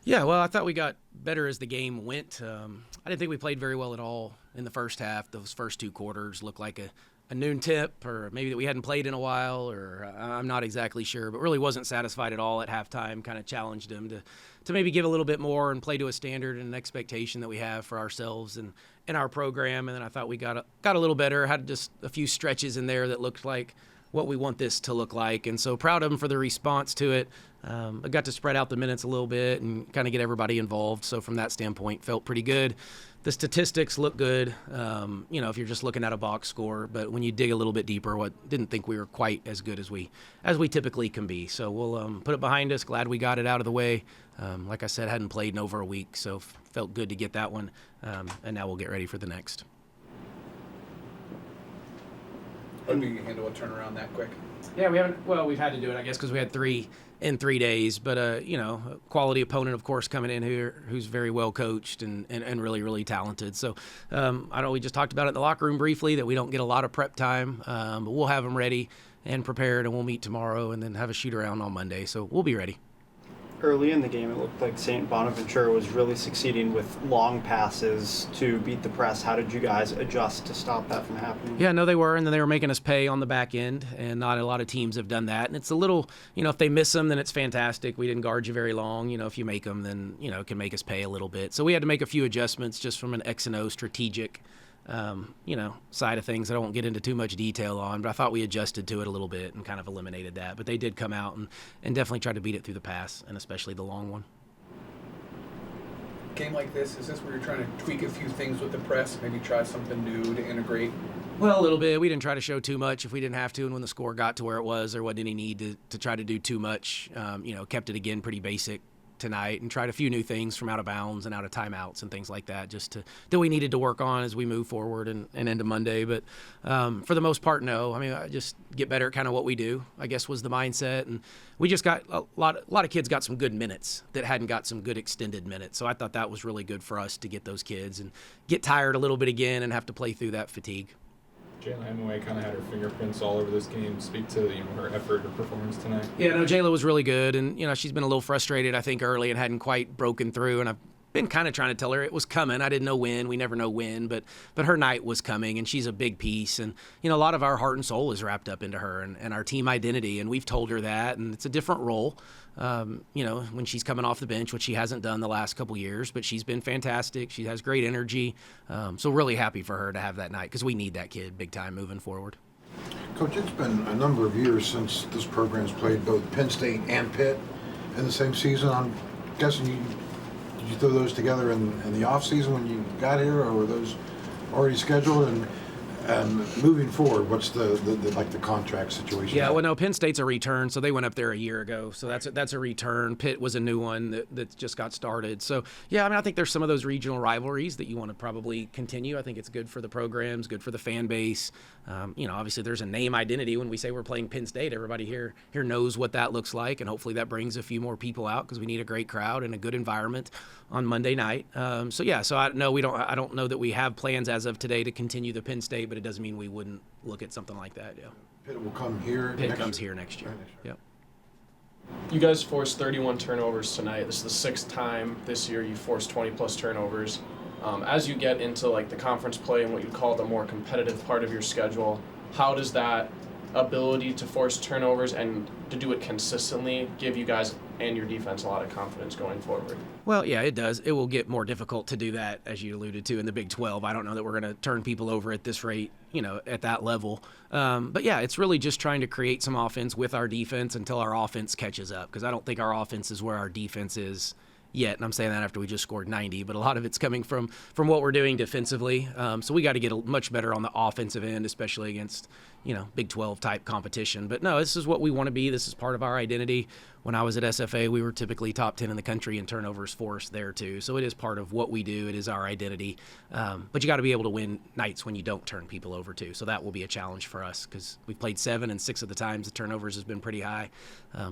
Yeah, well, I thought we got better as the game went. I didn't think we played very well at all in the first half. Those first two quarters looked like a noon tip, or maybe that we hadn't played in a while, or I'm not exactly sure, but really wasn't satisfied at all at halftime. Kind of challenged them to maybe give a little bit more and play to a standard and an expectation that we have for ourselves and in our program. And then I thought we got a little better, had just a few stretches in there that looked like what we want this to look like. And so proud of them for the response to it. I got to spread out the minutes a little bit and kind of get everybody involved. So from that standpoint, felt pretty good. The statistics look good, if you're just looking at a box score. But when you dig a little bit deeper, didn't think we were quite as good as we typically can be. So we'll put it behind us. Glad we got it out of the way. Like I said, hadn't played in over a week, so felt good to get that one. And now we'll get ready for the next. How do you handle a turnaround that quick? Yeah, we've had to do it, I guess, because we had 3 in 3 days. But, a quality opponent, of course, coming in here who's very well coached and really, really talented. So I know we just talked about it in the locker room briefly that we don't get a lot of prep time, but we'll have them ready and prepared, and we'll meet tomorrow and then have a shoot around on Monday. So we'll be ready. Early in the game, it looked like St. Bonaventura was really succeeding with long passes to beat the press. How did you guys adjust to stop that from happening? Yeah, no, they were, and then they were making us pay on the back end, and not a lot of teams have done that. And it's a little, if they miss them, then it's fantastic. We didn't guard you very long. If you make them, then, it can make us pay a little bit. So we had to make a few adjustments just from an X and O strategic side of things that I won't get into too much detail on, but I thought we adjusted to it a little bit and kind of eliminated that. But they did come out and definitely tried to beat it through the pass, and especially the long one. Game like this, is this where you're trying to tweak a few things with the press, maybe try something new to integrate? Well, a little bit. We didn't try to show too much if we didn't have to, and when the score got to where it was, there wasn't any need to try to do too much. Kept it, again, pretty basic tonight and tried a few new things from out of bounds and out of timeouts and things like that that we needed to work on as we move forward and into Monday. But for the most part, no. I mean, I just get better at kind of what we do, I guess, was the mindset. And we just got a lot of kids got some good minutes that hadn't got some good extended minutes. So I thought that was really good for us to get those kids and get tired a little bit again and have to play through that fatigue. Jayla Hemingway kind of had her fingerprints all over this game. Speak to her effort, her performance tonight. Yeah, no, Jayla was really good, and she's been a little frustrated, I think, early and hadn't quite broken through. And I've been kind of trying to tell her it was coming. I didn't know when. We never know when, but her night was coming, and she's a big piece. And a lot of our heart and soul is wrapped up into her and our team identity, and we've told her that. And it's a different role. When she's coming off the bench, which she hasn't done the last couple years, but she's been fantastic. She has great energy. So really happy for her to have that night because we need that kid big time moving forward. Coach, it's been a number of years since this program's played both Penn State and Pitt in the same season. I'm guessing did you throw those together in the off season when you got here, or were those already scheduled? And moving forward, what's the contract situation? Yeah, well, no, Penn State's a return, so they went up there a year ago. So that's a return. Pitt was a new one that just got started. So, yeah, I mean, I think there's some of those regional rivalries that you want to probably continue. I think it's good for the programs, good for the fan base. Obviously there's a name identity when we say we're playing Penn State. Everybody here knows what that looks like, and hopefully that brings a few more people out because we need a great crowd and a good environment on Monday night. I don't know that we have plans as of today to continue the Penn State, but it doesn't mean we wouldn't look at something like that. Yeah. Pitt will come here. Pitt comes here next year. Yep. You guys forced 31 turnovers tonight. This is the sixth time this year you forced 20-plus turnovers. As you get into the conference play and what you call the more competitive part of your schedule, how does that ability to force turnovers and to do it consistently give you guys and your defense a lot of confidence going forward? Well, yeah, it does. It will get more difficult to do that, as you alluded to, in the Big 12. I don't know that we're going to turn people over at this rate, at that level. But, yeah, it's really just trying to create some offense with our defense until our offense catches up, because I don't think our offense is where our defense is yet, and I'm saying that after we just scored 90, but a lot of it's coming from what we're doing defensively. So we got to get much better on the offensive end, especially against, Big 12 type competition. But no, this is what we want to be. This is part of our identity. When I was at SFA, we were typically top 10 in the country in turnovers forced there too. So it is part of what we do. It is our identity. But you got to be able to win nights when you don't turn people over too. So that will be a challenge for us because we've played 7 and 6 of the times the turnovers has been pretty high.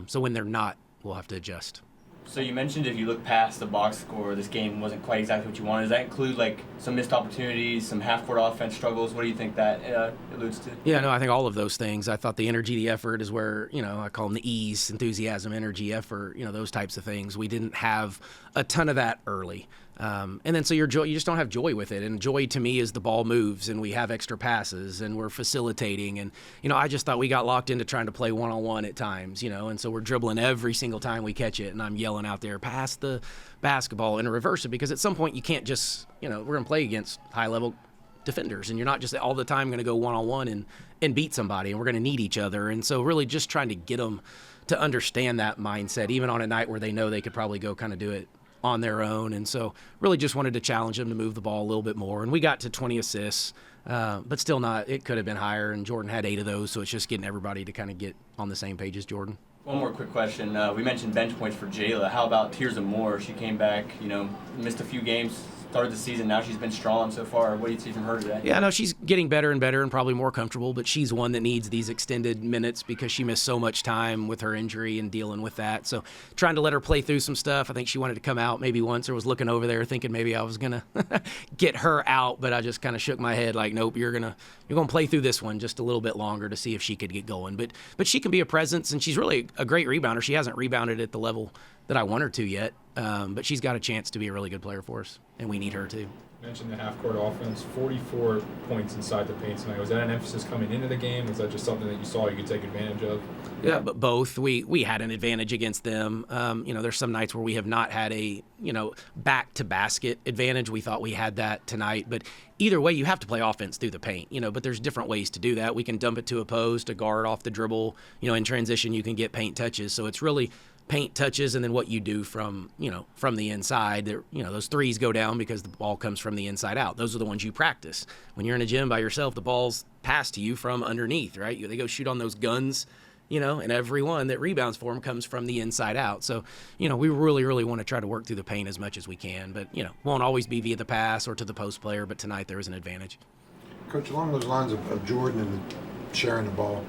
So when they're not, we'll have to adjust. So you mentioned if you look past the box score, this game wasn't quite exactly what you wanted. Does that include like some missed opportunities, some half-court offense struggles? What do you think that alludes to? Yeah, no, I think all of those things. I thought the energy, the effort is where, I call them the E's, enthusiasm, energy, effort, those types of things. We didn't have a ton of that early. And then so you just don't have joy with it. And joy to me is the ball moves and we have extra passes and we're facilitating. And, I just thought we got locked into trying to play one-on-one at times, and so we're dribbling every single time we catch it. And I'm yelling out there, pass the basketball and reverse it, because at some point you can't just, we're going to play against high-level defenders and you're not just all the time going to go one-on-one and beat somebody, and we're going to need each other. And so really just trying to get them to understand that mindset, even on a night where they know they could probably go kind of do it on their own. And so really just wanted to challenge them to move the ball a little bit more. And we got to 20 assists, but still not, it could have been higher, and Jordan had 8 of those, so it's just getting everybody to kind of get on the same page as Jordan. One more quick question. We mentioned bench points for Jayla. How about Tirza Moore? She came back, missed a few games, started the season. Now she's been strong so far. What do you see from her today? Yeah, no, she's getting better and better and probably more comfortable, but she's one that needs these extended minutes because she missed so much time with her injury and dealing with that. So trying to let her play through some stuff. I think she wanted to come out maybe once, or was looking over there thinking maybe I was going to get her out, but I just kind of shook my head like, nope, you're going to play through this one just a little bit longer to see if she could get going. But she can be a presence, and she's really a great rebounder. She hasn't rebounded at the level that I want her to yet, but she's got a chance to be a really good player for us, and we need her too. You mentioned the half-court offense, 44 points inside the paint tonight. Was that an emphasis coming into the game? Was that just something that you saw you could take advantage of? Yeah, but both. We had an advantage against them. There's some nights where we have not had a, back-to-basket advantage. We thought we had that tonight. But either way, you have to play offense through the paint, but there's different ways to do that. We can dump it to a post, a guard off the dribble. In transition, you can get paint touches. So it's really paint touches and then what you do from the inside. Those threes go down because the ball comes from the inside out. Those are the ones you practice. When you're in a gym by yourself, the ball's passed to you from underneath, right? They go shoot on those guns, and every one that rebounds for them comes from the inside out. So, we really, really want to try to work through the paint as much as we can, but, won't always be via the pass or to the post player, but tonight there is an advantage. Coach, along those lines of Jordan and sharing the ball,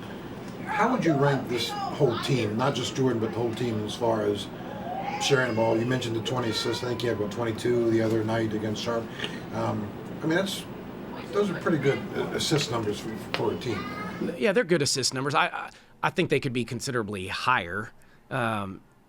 how would you rank this whole team, not just Jordan, but the whole team as far as sharing the ball? You mentioned the 20 assists. I think you had 22 the other night against Sharp. Those are pretty good assist numbers for a team. Yeah, they're good assist numbers. I think they could be considerably higher.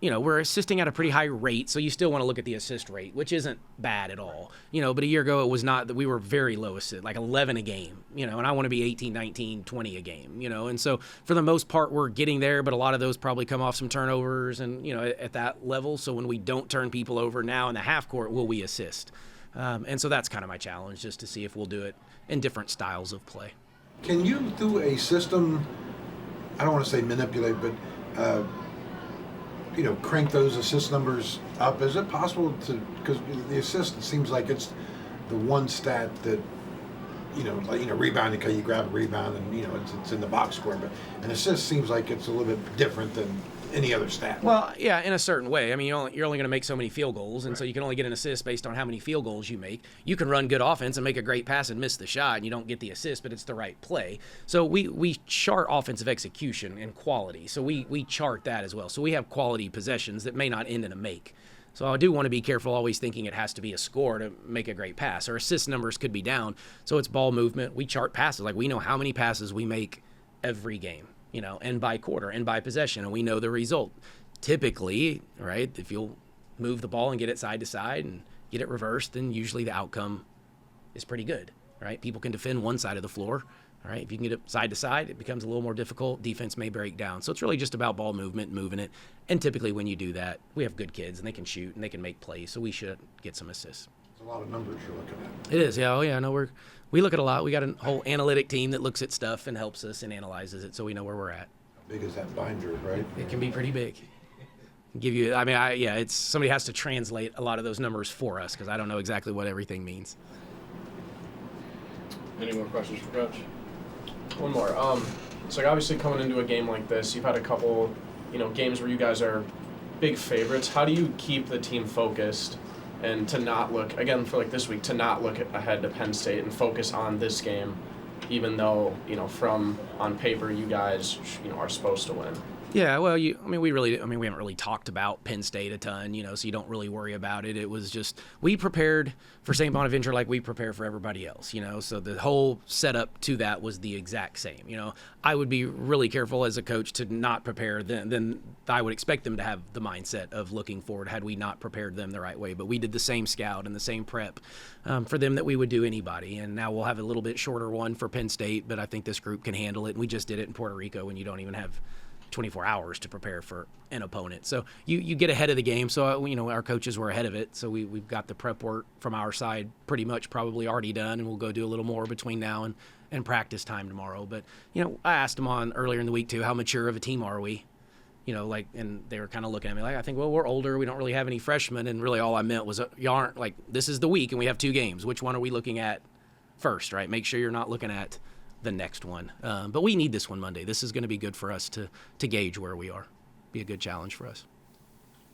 We're assisting at a pretty high rate, so you still want to look at the assist rate, which isn't bad at all. But a year ago it was not that we were very low assist, like 11 a game, and I want to be 18, 19, 20 a game, and so for the most part we're getting there, but a lot of those probably come off some turnovers and, at that level. So when we don't turn people over now in the half court, will we assist? And so that's kind of my challenge, just to see if we'll do it in different styles of play. Can you, through a system, I don't want to say manipulate, but crank those assist numbers up? Is it possible to, because the assist, it seems like it's the one stat that, rebounding, because you grab a rebound and, it's in the box score, but an assist seems like it's a little bit different than any other stat. Well, yeah, in a certain way. I mean, you're only going to make so many field goals, and so you can only get an assist based on how many field goals you make. You can run good offense and make a great pass and miss the shot, and you don't get the assist, but it's the right play. So we chart offensive execution and quality. So we chart that as well. So we have quality possessions that may not end in a make. So I do want to be careful always thinking it has to be a score to make a great pass. Our assist numbers could be down, so it's ball movement. We chart passes. Like, we know how many passes we make every game, and by quarter and by possession, and we know the result. Typically, right, if you'll move the ball and get it side to side and get it reversed, then usually the outcome is pretty good, right? People can defend one side of the floor, all right? If you can get it side to side, it becomes a little more difficult. Defense may break down. So it's really just about ball movement, moving it. And typically when you do that, we have good kids, and they can shoot, and they can make plays, so we should get some assists. It's a lot of numbers you're looking at. It is, yeah. Oh, yeah, no, we look at a lot. We got a whole analytic team that looks at stuff and helps us and analyzes it, so we know where we're at. How big is that binder, right? It can be pretty big. It's somebody has to translate a lot of those numbers for us, because I don't know exactly what everything means. Any more questions for Coach? One more. So obviously coming into a game like this, you've had a couple, games where you guys are big favorites. How do you keep the team focused and to not look, again for like this week, to not look ahead to Penn State and focus on this game, even though, from on paper you guys, are supposed to win? Yeah, well, we haven't really talked about Penn State a ton, so you don't really worry about it. It was just, we prepared for St. Bonaventure like we prepare for everybody else, so the whole setup to that was the exact same. I would be really careful as a coach to not prepare them. Then I would expect them to have the mindset of looking forward had we not prepared them the right way. But we did the same scout and the same prep for them that we would do anybody. And now we'll have a little bit shorter one for Penn State, but I think this group can handle it. And we just did it in Puerto Rico when you don't even have 24 hours to prepare for an opponent. So you get ahead of the game. So, our coaches were ahead of it. So we've got the prep work from our side pretty much probably already done, and we'll go do a little more between now and practice time tomorrow. But, I asked them on earlier in the week too, how mature of a team are we? And they were kind of looking at me like, I think, well, we're older. We don't really have any freshmen. And really all I meant was, you aren't this is the week and we have 2 games. Which one are we looking at first, right? Make sure you're not looking at the next one. But we need this one Monday. This is going to be good for us to gauge where we are. Be a good challenge for us.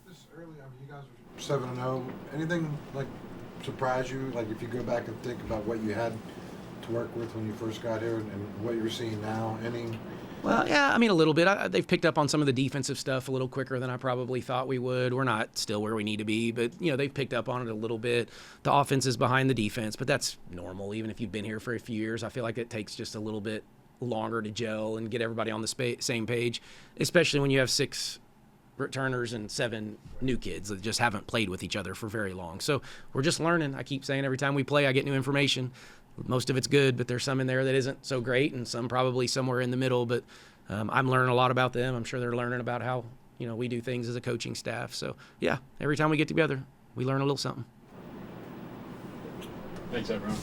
This early, you guys are 7-0. Anything surprise you? Like if you go back and think about what you had to work with when you first got here and what you're seeing now, Well, yeah, a little bit. They've picked up on some of the defensive stuff a little quicker than I probably thought we would. We're not still where we need to be, but, they've picked up on it a little bit. The offense is behind the defense, but that's normal. Even if you've been here for a few years, I feel like it takes just a little bit longer to gel and get everybody on the same page, especially when you have 6 returners and 7 new kids that just haven't played with each other for very long. So we're just learning. I keep saying every time we play, I get new information. Most of it's good, but there's some in there that isn't so great, and some probably somewhere in the middle. But I'm learning a lot about them. I'm sure they're learning about how we do things as a coaching staff. So yeah, every time we get together, we learn a little something. Thanks, everyone.